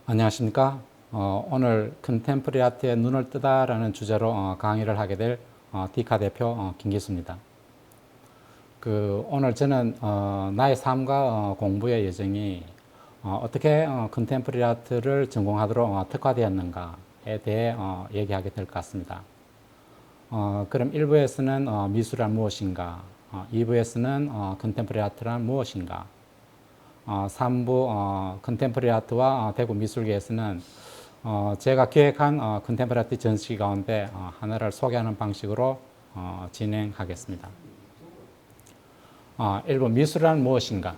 안녕하십니까. 오늘 컨템포러리 아트에 눈을 뜨다라는 주제로 강의를 하게 될 디카 대표 김기수입니다. 오늘 저는 나의 삶과 공부의 여정이 어떻게 컨템포러리 아트를 전공하도록 특화되었는가에 대해 얘기하게 될 것 같습니다. 그럼 1부에서는 미술이란 무엇인가, 2부에서는 컨템포러리 아트란 무엇인가, 3부 컨템포러리 아트와 대구 미술계에서는 제가 기획한 컨템포러리 아트 전시 가운데 하나를 소개하는 방식으로 진행하겠습니다. 1부 미술이란 무엇인가?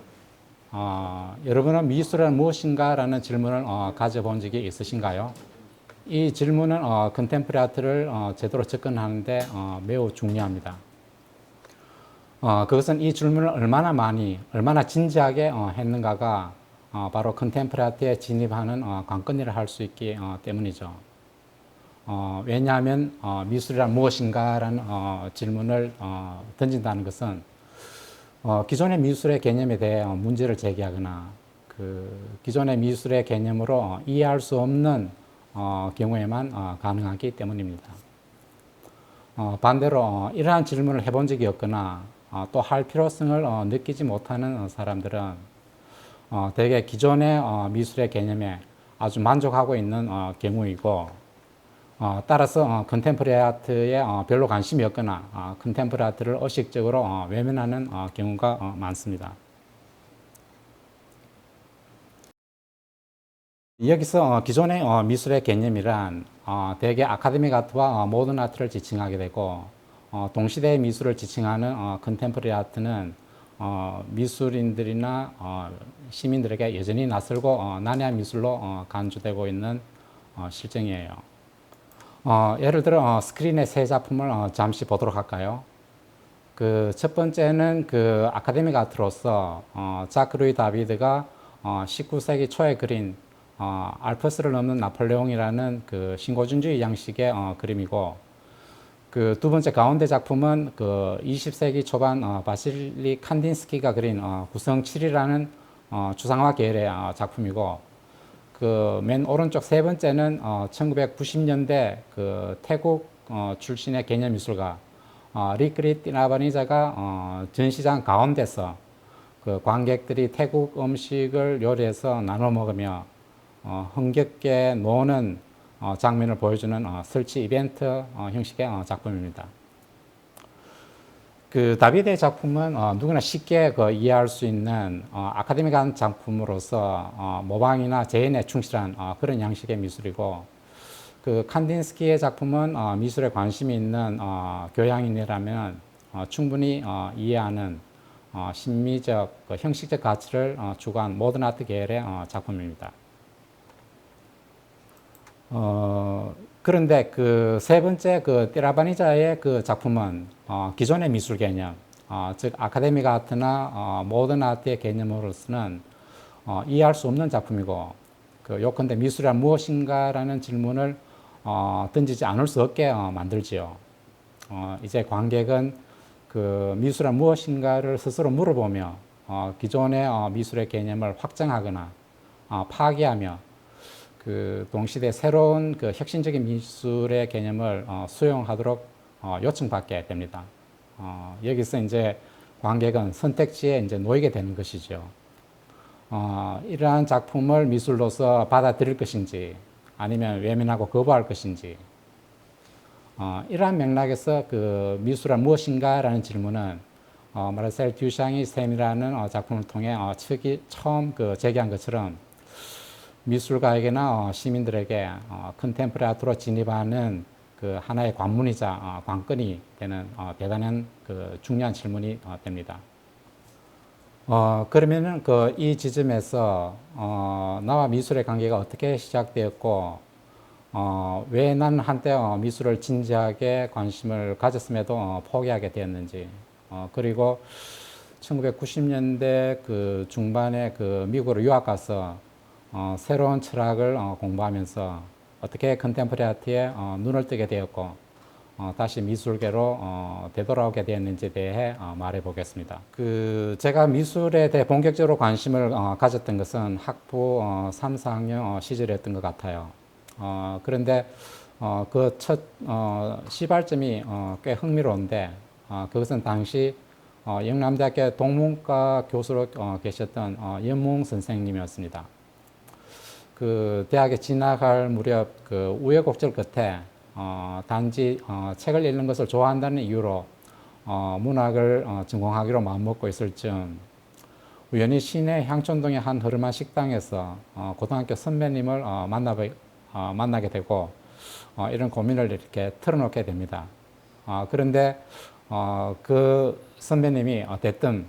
여러분은 미술은 무엇인가? 라는 질문을 가져본 적이 있으신가요? 이 질문은 컨템포러리 아트를 제대로 접근하는데 매우 중요합니다. 그것은 이 질문을 얼마나 많이, 얼마나 진지하게 했는가가 바로 컨템포러리 아트에 진입하는 관건이라 할 수 있기 때문이죠. 왜냐하면 미술이란 무엇인가라는 질문을 던진다는 것은 기존의 미술의 개념에 대해 문제를 제기하거나 기존의 미술의 개념으로 이해할 수 없는 경우에만 가능하기 때문입니다. 반대로 이러한 질문을 해본 적이 없거나 또 할 필요성을 느끼지 못하는 사람들은 대개 기존의 미술의 개념에 아주 만족하고 있는 경우이고, 따라서 컨템포러리 아트에 별로 관심이 없거나 컨템포러리 아트를 의식적으로 외면하는 경우가 많습니다. 여기서 기존의 미술의 개념이란 대개 아카데믹 아트와 모던 아트를 지칭하게 되고, 동시대의 미술을 지칭하는 컨템포러리 아트는 미술인들이나 시민들에게 여전히 낯설고 난해한 미술로 간주되고 있는 실정이에요. 예를 들어 스크린의 세 작품을 잠시 보도록 할까요? 첫 번째는 아카데믹 아트로서 자크 루이 다비드가 19세기 초에 그린 알프스를 넘는 나폴레옹이라는 신고준주의 양식의 그림이고, 두 번째 가운데 작품은 20세기 초반 바실리 칸딘스키가 그린 구성 7이라는 추상화 계열의 작품이고, 맨 오른쪽 세 번째는 1990년대 태국 출신의 개념미술가 리크리 띠나바니자가 전시장 가운데서 관객들이 태국 음식을 요리해서 나눠 먹으며 흥겹게 노는 장면을 보여주는 설치 이벤트 형식의 작품입니다. 다비드의 작품은 누구나 쉽게 이해할 수 있는 아카데믹한 작품으로서 모방이나 재현에 충실한 그런 양식의 미술이고, 칸딘스키의 작품은 미술에 관심이 있는 교양인이라면 충분히 이해하는 심미적, 형식적 가치를 추구한 모던 아트 계열의 작품입니다. 그런데 세 번째 띠라바니자의 작품은 기존의 미술 개념, 즉 아카데믹 아트나 모던 아트의 개념으로서는 이해할 수 없는 작품이고, 요컨대 미술이란 무엇인가라는 질문을 던지지 않을 수 없게 만들지요. 이제 관객은 미술이란 무엇인가를 스스로 물어보며 기존의 미술의 개념을 확장하거나 파괴하며 동시대 새로운 혁신적인 미술의 개념을 수용하도록 요청받게 됩니다. 여기서 이제 관객은 선택지에 이제 놓이게 되는 것이죠. 이러한 작품을 미술로서 받아들일 것인지 아니면 외면하고 거부할 것인지, 이러한 맥락에서 미술은 무엇인가라는 질문은 마르셀 듀샹이 셈이라는 작품을 통해 처음 제기한 것처럼 미술가에게나 시민들에게 컨템포러리 아트로 진입하는 하나의 관문이자 관건이 되는 대단한 중요한 질문이 됩니다. 그러면은 이 지점에서 나와 미술의 관계가 어떻게 시작되었고, 왜 나는 한때 미술을 진지하게 관심을 가졌음에도 포기하게 되었는지, 그리고 1990년대 중반에 미국으로 유학 가서 새로운 철학을 공부하면서 어떻게 컨템포러리 아트에 눈을 뜨게 되었고, 다시 미술계로 되돌아오게 되었는지에 대해 말해 보겠습니다. 제가 미술에 대해 본격적으로 관심을 가졌던 것은 학부 3, 4학년 시절이었던 것 같아요. 그런데 그 첫 시발점이 꽤 흥미로운데 그것은 당시 영남대학교 동문과 교수로 계셨던 연무웅 선생님이었습니다. 대학에 진학할 무렵 우여곡절 끝에 단지 책을 읽는 것을 좋아한다는 이유로 문학을 전공하기로 마음먹고 있을 즈음 우연히 시내 향촌동의 한 허름한 식당에서 고등학교 선배님을 만나게 되고 이런 고민을 이렇게 털어놓게 됩니다. 그런데 그 선배님이 대뜸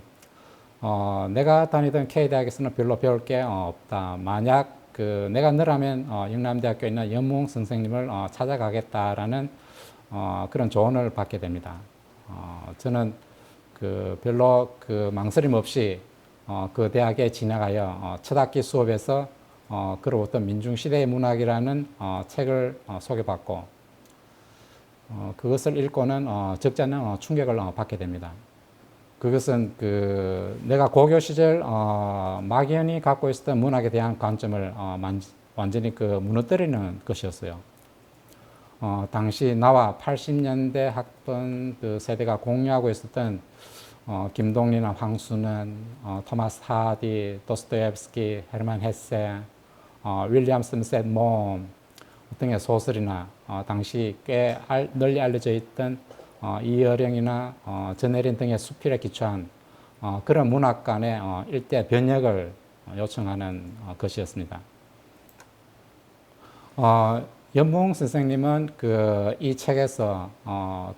내가 다니던 K대학에서는 별로 배울 게 없다. 만약 내가 너라면 영남대학교에 있는 연무웅 선생님을 찾아가겠다라는 그런 조언을 받게 됩니다. 저는 별로 망설임 없이 그 대학에 진학하여 첫 학기 수업에서 그로부터 민중시대의 문학이라는 책을 소개받고 그것을 읽고는 적지 않은 충격을 받게 됩니다. 그것은 내가 고교 시절 막연히 갖고 있었던 문학에 대한 관점을 완전히 무너뜨리는 것이었어요. 당시 나와 80년대 학번 세대가 공유하고 있었던 김동리나 황순은, 토마스 하디, 도스토옙스키, 헤르만 헤세, 윌리엄 썸셋 몸 등의 소설이나 당시 꽤 널리 알려져 있던 이어령이나 전혜린 등의 수필에 기초한 그런 문학관의 일대 번역을 요청하는 것이었습니다. 연무웅 선생님은 이 책에서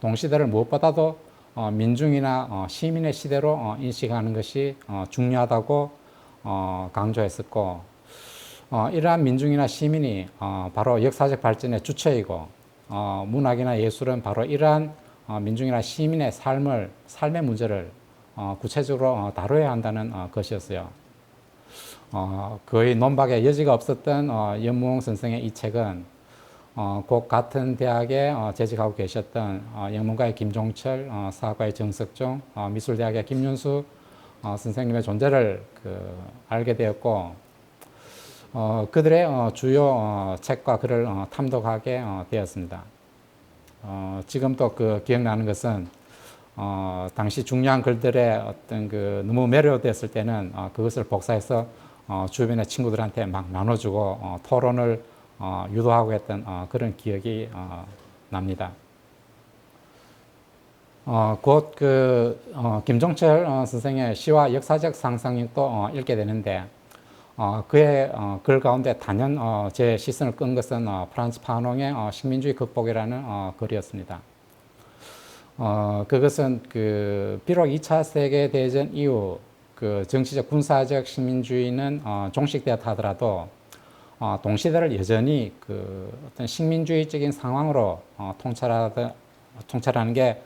동시대를 무엇보다도 민중이나 시민의 시대로 인식하는 것이 중요하다고 강조했었고 이러한 민중이나 시민이 바로 역사적 발전의 주체이고 문학이나 예술은 바로 이러한 민중이나 시민의 삶의 문제를 구체적으로 다뤄야 한다는 것이었어요. 거의 논박의 여지가 없었던 연무웅 선생의 이 책은 곧 같은 대학에 재직하고 계셨던 영문가의 김종철, 사학과의 정석종, 미술대학의 김윤수 선생님의 존재를 알게 되었고 그들의 주요 책과 글을 탐독하게 되었습니다. 지금도 기억나는 것은 당시 중요한 글들의 어떤 너무 매료됐을 때는 그것을 복사해서 주변의 친구들한테 막 나눠주고 토론을 유도하고 했던 그런 기억이 납니다. 곧 김종철 선생의 시와 역사적 상상력도 읽게 되는데 그의 글 가운데 단연 제 시선을 끈 것은 프란츠 파농의 식민주의 극복이라는 글이었습니다. 그것은 비록 2차 세계대전 이후 정치적 군사적 식민주의는 종식되었다 하더라도 동시대를 여전히 어떤 식민주의적인 상황으로 통찰하는 게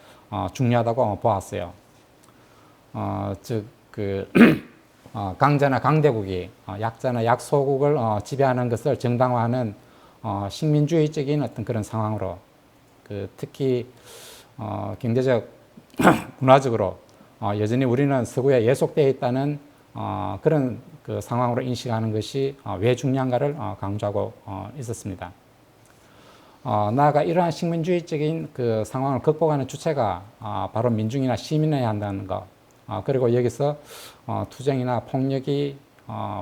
중요하다고 보았어요. 즉 강자나 강대국이 약자나 약소국을 지배하는 것을 정당화하는 식민주의적인 어떤 그런 상황으로 특히 경제적 문화적으로 여전히 우리는 서구에 예속되어 있다는 그런 상황으로 인식하는 것이 왜 중요한가를 강조하고 있었습니다. 나아가 이러한 식민주의적인 상황을 극복하는 주체가 바로 민중이나 시민이어야 한다는 것, 그리고 여기서 투쟁이나 폭력이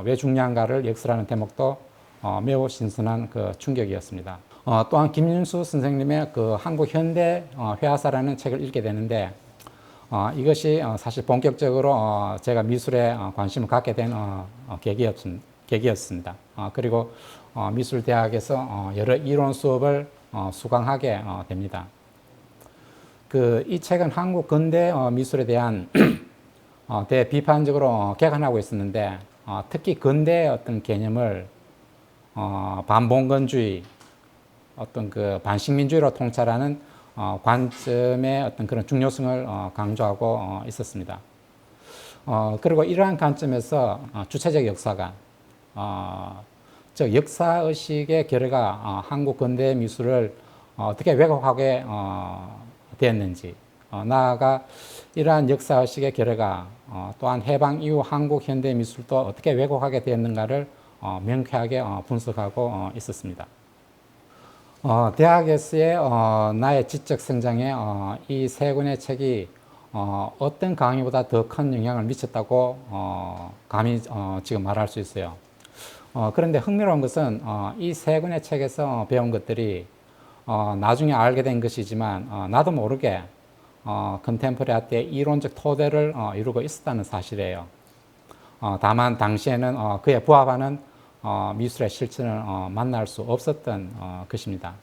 왜 중요한가를 역설하는 대목도 매우 신선한 충격이었습니다. 또한 김윤수 선생님의 한국 현대 회화사라는 책을 읽게 되는데 이것이 사실 본격적으로 제가 미술에 관심을 갖게 된 계기였습니다. 그리고 미술대학에서 여러 이론 수업을 수강하게 됩니다. 이 책은 한국 근대 미술에 대한 대비판적으로 개관하고 있었는데 특히 근대의 어떤 개념을 반봉건주의, 어떤 반식민주의로 통찰하는 관점의 어떤 그런 중요성을 강조하고 있었습니다. 그리고 이러한 관점에서 주체적 역사관, 즉 역사의식의 결여가 한국 근대 미술을 어떻게 왜곡하게 되었는지, 나아가 이러한 역사의식의 결여가 또한 해방 이후 한국 현대 미술도 어떻게 왜곡하게 되었는가를 명쾌하게 분석하고 있었습니다. 대학에서의 나의 지적 성장에 이 세 권의 책이 어떤 강의보다 더 큰 영향을 미쳤다고 감히 지금 말할 수 있어요. 그런데 흥미로운 것은 이 세 권의 책에서 배운 것들이 나중에 알게 된 것이지만 나도 모르게 컨템포리 아트의 이론적 토대를 이루고 있었다는 사실이에요. 다만 당시에는 그에 부합하는 미술의 실천을 만날 수 없었던 것입니다.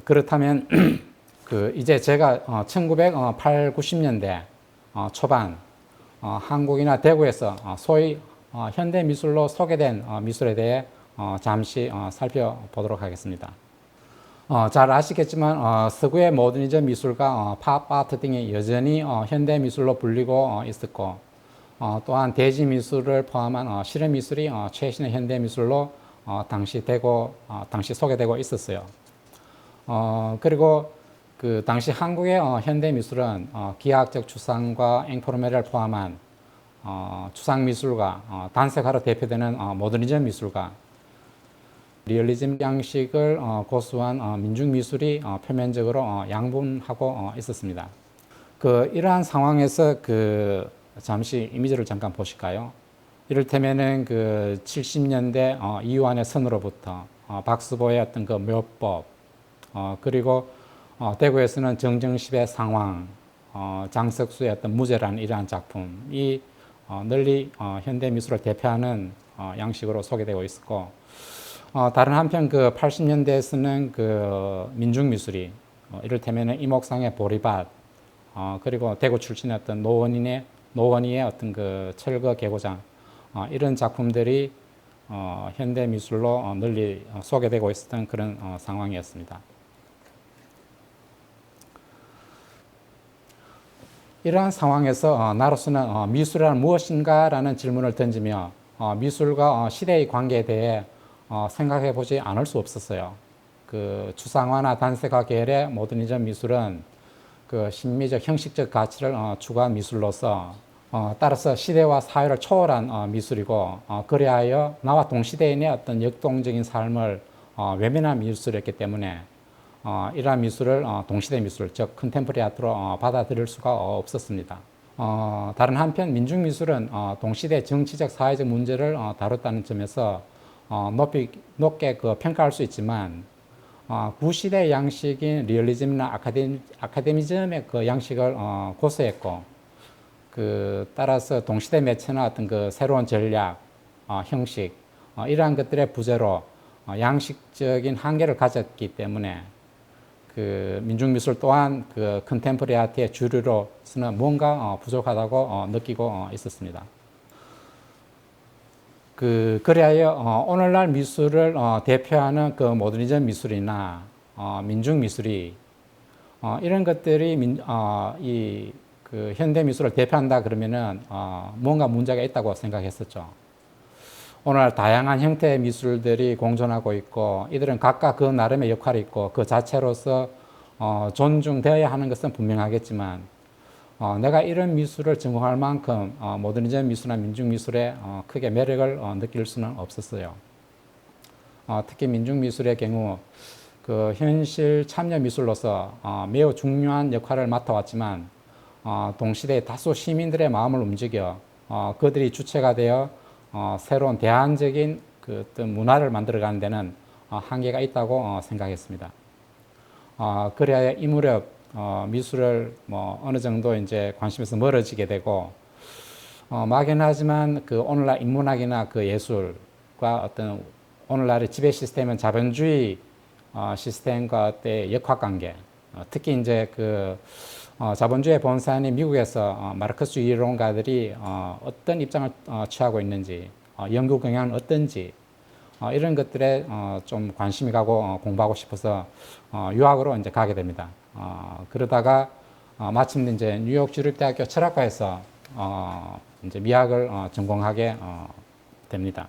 그렇다면 이제 제가 1980, 90년대 초반 한국이나 대구에서 소위 현대 미술로 소개된 미술에 대해 잠시 살펴보도록 하겠습니다. 잘 아시겠지만 서구의 모더니즘 미술과 팝 아트 등이 여전히 현대 미술로 불리고 있었고, 또한 대지 미술을 포함한 실험 미술이 최신의 현대 미술로 당시 소개되고 있었어요. 그리고 그 당시 한국의 현대 미술은 기하학적 추상과 앵포르메를 포함한 추상 미술과 단색화로 대표되는 모더니즘 미술과 리얼리즘 양식을 고수한 민중 미술이 표면적으로 양분하고 있었습니다. 이러한 상황에서 잠시 이미지를 잠깐 보실까요? 이를테면은 70년대 이완의 선으로부터 박스보의 어떤 묘법, 그리고 대구에서는 정정십의 상황, 장석수의 어떤 무죄라는 이러한 작품이 널리 현대 미술을 대표하는 양식으로 소개되고 있었고, 다른 한편 80년대에서는 민중 미술이 이를테면은 이목상의 보리밭, 그리고 대구 출신의 어떤 노원이의 어떤 철거 개고장, 이런 작품들이 현대 미술로 널리 소개되고 있었던 그런 상황이었습니다. 이러한 상황에서 나로서는 미술이란 무엇인가라는 질문을 던지며 미술과 시대의 관계에 대해 생각해 보지 않을 수 없었어요. 추상화나 단색화 계열의 모더니즘 미술은 심미적 형식적 가치를 추구한 미술로서 따라서 시대와 사회를 초월한 미술이고, 그리하여 나와 동시대인의 어떤 역동적인 삶을 외면한 미술이었기 때문에 이러한 미술을 동시대 미술, 즉 컨템포리 아트로 받아들일 수가 없었습니다. 다른 한편 민중 미술은 동시대 정치적 사회적 문제를 다뤘다는 점에서 높게 평가할 수 있지만, 구시대 양식인 리얼리즘이나 아카데미즘의 양식을 고수했고, 따라서 동시대 매체나 어떤 새로운 전략, 형식, 이러한 것들의 부재로 양식적인 한계를 가졌기 때문에 민중 미술 또한 컨템포리 아트의 주류로서는 뭔가 부족하다고 느끼고 있었습니다. 그리하여 오늘날 미술을 대표하는 모더니즘 미술이나 민중 미술이 이런 것들이 현대 미술을 대표한다 그러면은 뭔가 문제가 있다고 생각했었죠. 오늘 다양한 형태의 미술들이 공존하고 있고, 이들은 각각 그 나름의 역할이 있고 그 자체로서 존중되어야 하는 것은 분명하겠지만, 내가 이런 미술을 전공할 만큼 모더니즘 미술이나 민중 미술에 크게 매력을 느낄 수는 없었어요. 특히 민중 미술의 경우 현실 참여 미술로서 매우 중요한 역할을 맡아왔지만, 동시대의 다수 시민들의 마음을 움직여 그들이 주체가 되어 새로운 대안적인 어떤 문화를 만들어가는 데는 한계가 있다고 생각했습니다. 그래야 이 무렵 미술을 어느 정도 이제 관심에서 멀어지게 되고, 막연하지만 오늘날 인문학이나 예술과 어떤 오늘날의 지배 시스템은 자본주의 시스템과 의 역학관계, 특히 이제 자본주의 본산인 미국에서 마르크스 이론가들이 어떤 입장을 취하고 있는지, 연구 경향은 어떤지, 이런 것들에 좀 관심이 가고 공부하고 싶어서 유학으로 이제 가게 됩니다. 그러다가 마침 이제 뉴욕 주립대학교 철학과에서 이제 미학을 전공하게 됩니다.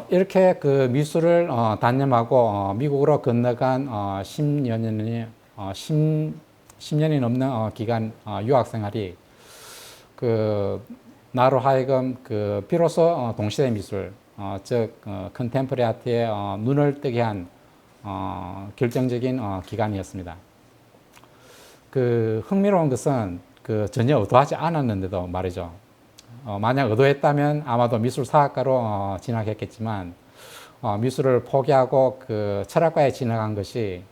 이렇게 그 미술을 단념하고 미국으로 건너간 10여 년이 10년이 넘는 기간 유학 생활이 그 나로 하여금 그 비로소 동시대 미술 즉 컨템포리 아트에 눈을 뜨게 한 결정적인 기간이었습니다. 그 흥미로운 것은 그 전혀 의도하지 않았는데도 말이죠. 만약 의도했다면 아마도 미술사학과로 진학했겠지만 미술을 포기하고 그 철학과에 진학한 것이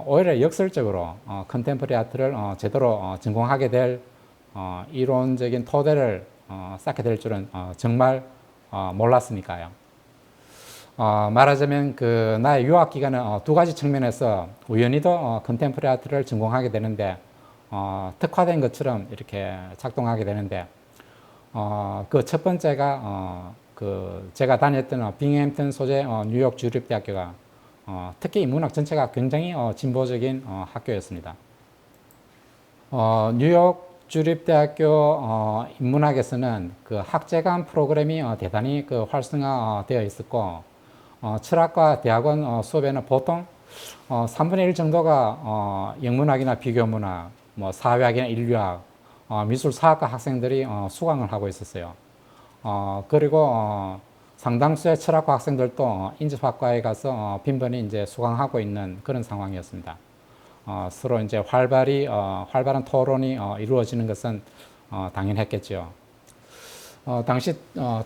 오히려 역설적으로 컨템포리 아트를 제대로 전공하게 될 이론적인 토대를 쌓게 될 줄은 정말 몰랐으니까요. 말하자면 그 나의 유학 기간은 두 가지 측면에서 우연히도 컨템포리 아트를 전공하게 되는데 특화된 것처럼 이렇게 작동하게 되는데 그 첫 번째가 그 제가 다녔던 빙햄튼 소재 뉴욕 주립대학교가 특히 인문학 전체가 굉장히 진보적인 학교였습니다. 뉴욕 주립대학교 인문학에서는 그 학제간 프로그램이 대단히 그 활성화되어 있었고 철학과 대학원 수업에는 보통 3분의 1 정도가 영문학이나 비교문학, 뭐 사회학이나 인류학, 미술사학과 학생들이 수강을 하고 있었어요. 그리고 상당수의 철학과 학생들도 인접학과에 가서 빈번히 이제 수강하고 있는 그런 상황이었습니다. 서로 이제 활발한 토론이 이루어지는 것은 당연했겠죠. 당시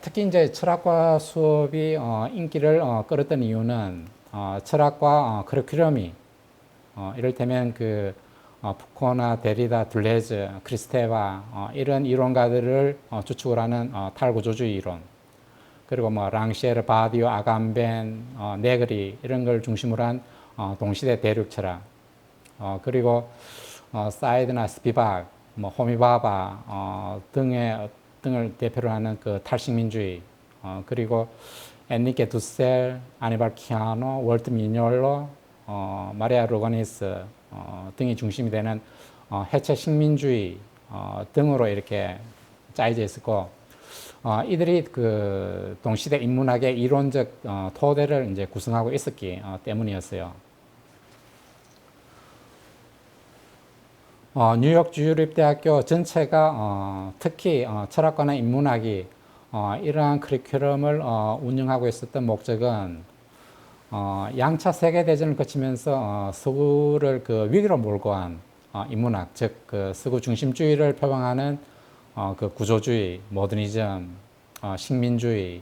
특히 이제 철학과 수업이 인기를 끌었던 이유는 철학과 커리큘럼이 이를테면 그 푸코나 데리다, 둘레즈, 크리스테와 이런 이론가들을 주축을 하는 탈구조주의 이론, 그리고 뭐 랑시에르, 바디오, 아감벤, 네그리 이런 걸 중심으로 한 동시대 대륙 철학, 그리고 사이드나 스피박, 뭐 호미바바 등을 대표로 하는 그 탈식민주의, 그리고 엔리케 두셀, 아니발 키아노, 월트 미뇰로, 마리아 로가니스 등이 중심이 되는 해체 식민주의 등으로 이렇게 짜여져 있었고, 이들이 그 동시대 인문학의 이론적 토대를 이제 구성하고 있었기 때문이었어요. 뉴욕 주립대학교 전체가 특히 철학과나 인문학이 이러한 커리큘럼을 운영하고 있었던 목적은 양차 세계대전을 거치면서 서구를 그 위기로 몰고 간 인문학, 즉 그 서구 중심주의를 표방하는 그 구조주의, 모더니즘, 식민주의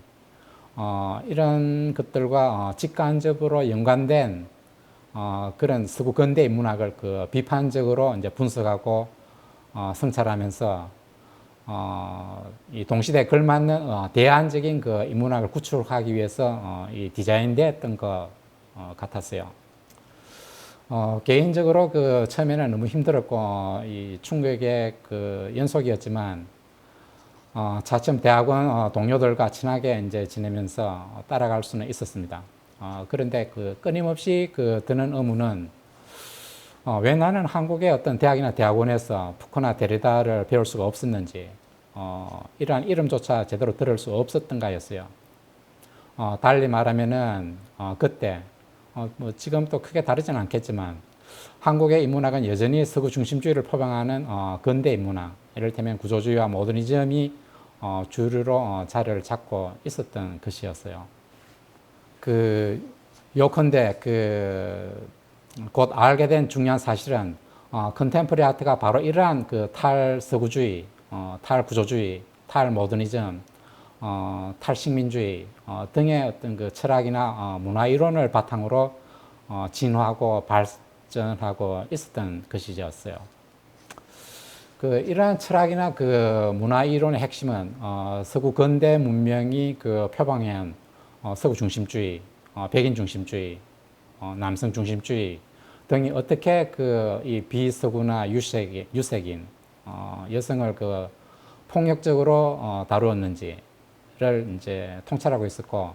이런 것들과 직간접으로 연관된 그런 서구 근대 인문학을 그 비판적으로 이제 분석하고 성찰하면서 이 동시대에 걸맞는 대안적인 그 인문학을 구축하기 위해서 이 디자인됐던 것 같았어요. 개인적으로 그 처음에는 너무 힘들었고 이 충격의 그 연속이었지만 차츰 대학원 동료들과 친하게 이제 지내면서 따라갈 수는 있었습니다. 그런데 그 끊임없이 그 드는 의문은 왜 나는 한국의 어떤 대학이나 대학원에서 푸코나 데리다를 배울 수가 없었는지, 이러한 이름조차 제대로 들을 수 없었던가였어요. 달리 말하면은 그때 뭐 지금도 크게 다르진 않겠지만 한국의 인문학은 여전히 서구 중심주의를 표방하는 근대 인문학, 이를테면 구조주의와 모더니즘이 주류로 자리를 잡고 있었던 것이었어요. 요컨대 곧 알게 된 중요한 사실은 컨템포리 아트가 바로 이러한 그 탈서구주의, 탈구조주의, 탈모더니즘, 탈식민주의 등의 어떤 그 철학이나 문화 이론을 바탕으로 진화하고 발전하고 있었던 것이었어요. 이러한 철학이나 그 문화 이론의 핵심은 서구 근대 문명이 그 표방한 서구 중심주의, 백인 중심주의, 남성 중심주의 등이 어떻게 이 비서구나 유색인 여성을 그 폭력적으로 다루었는지를 이제 통찰하고 있었고,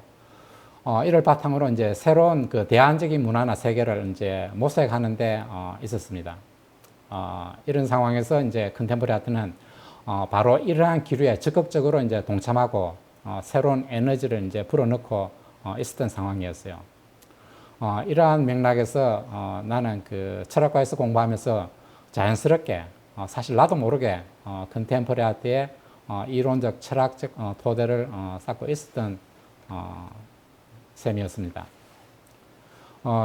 이를 바탕으로 이제 새로운 그 대안적인 문화나 세계를 이제 모색하는데 있었습니다. 이런 상황에서 이제 컨템포리 아트는 바로 이러한 기류에 적극적으로 이제 동참하고 새로운 에너지를 이제 불어넣고 있었던 상황이었어요. 이러한 맥락에서 나는 그 철학과에서 공부하면서 자연스럽게 사실 나도 모르게 컨템포리 아트의 이론적 철학적 토대를 쌓고 있었던 셈이었습니다.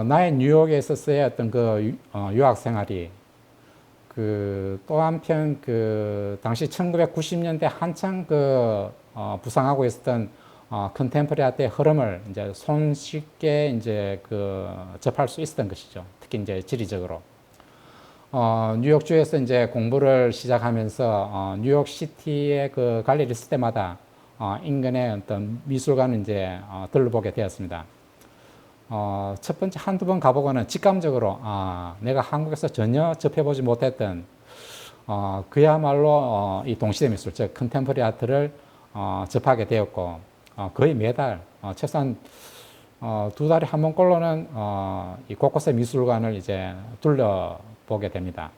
나의 뉴욕에 있었어의 어떤 그 유학 생활이 그 또 한편 그 당시 1990년대 한창 그 부상하고 있었던 컨템포리 아트의 흐름을 이제 손쉽게 이제 그 접할 수 있었던 것이죠. 특히 이제 지리적으로. 뉴욕주에서 이제 공부를 시작하면서 뉴욕 시티에 그 갈 일 있을 때마다 인근의 어떤 미술관을 이제 들러보게 되었습니다. 첫 번째 한두 번 가보고는 직감적으로 내가 한국에서 전혀 접해보지 못했던 그야말로 이 동시대 미술, 즉 컨템포리 아트를 접하게 되었고 거의 매달 최소한 두 달에 한 번꼴로는 이 곳곳의 미술관을 이제 둘러보게 됩니다.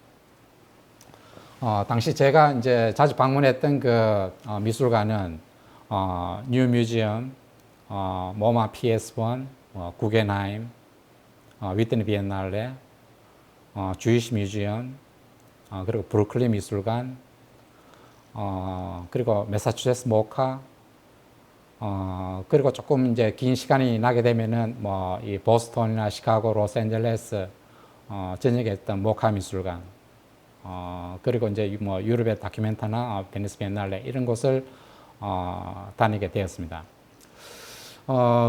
당시 제가 이제 자주 방문했던 그 미술관은 뉴 뮤지엄, 모마 PS1, 구겐하임, 위트니 비엔날레, 주이시 뮤지엄, 그리고 브루클린 미술관, 그리고 매사추세츠 모카, 그리고 조금 이제 긴 시간이 나게 되면은 뭐 이 보스턴이나 시카고, 로스앤젤레스 전역에 있던 모카 미술관, 그리고 이제 뭐 유럽의 다큐멘타나 베니스 비엔날레 이런 곳을 다니게 되었습니다.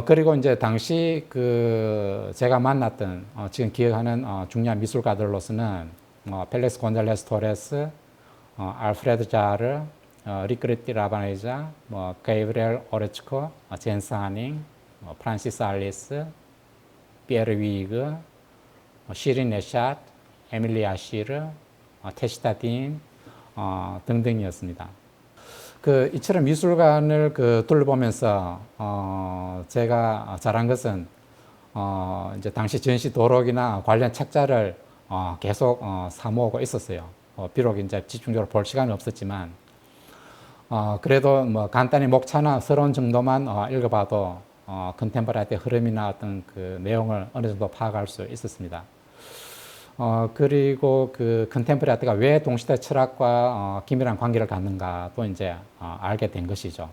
그리고 이제 당시 그 제가 만났던 지금 기억하는 중요한 미술가들로서는 펠릭스 곤잘레스 토레스, 알프레드 자르, 리크리티 라바네자, 게이브리엘 오레츠코, 젠스 하닝, 프란시스 알리스, 피에르 위그, 시린 네샷, 에밀리 아시르, 테시타 딘 등등이었습니다. 이처럼 미술관을 둘러보면서 제가 잘한 것은 이제 당시 전시 도록이나 관련 책자를 계속 사모으고 있었어요. 비록 이제 집중적으로 볼 시간은 없었지만 그래도 뭐 간단히 목차나 서론 정도만 읽어봐도 컨템포러리 아트의 흐름이나 어떤 그 내용을 어느 정도 파악할 수 있었습니다. 그리고 그 컨템포러리 아트가 왜 동시대 철학과 긴밀한 관계를 갖는가 또 이제 알게 된 것이죠.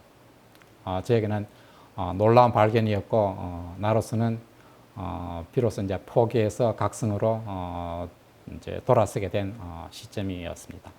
저에게는 놀라운 발견이었고 나로서는 비로소 이제 포기해서 각성으로 이제 돌아서게 된 시점이었습니다.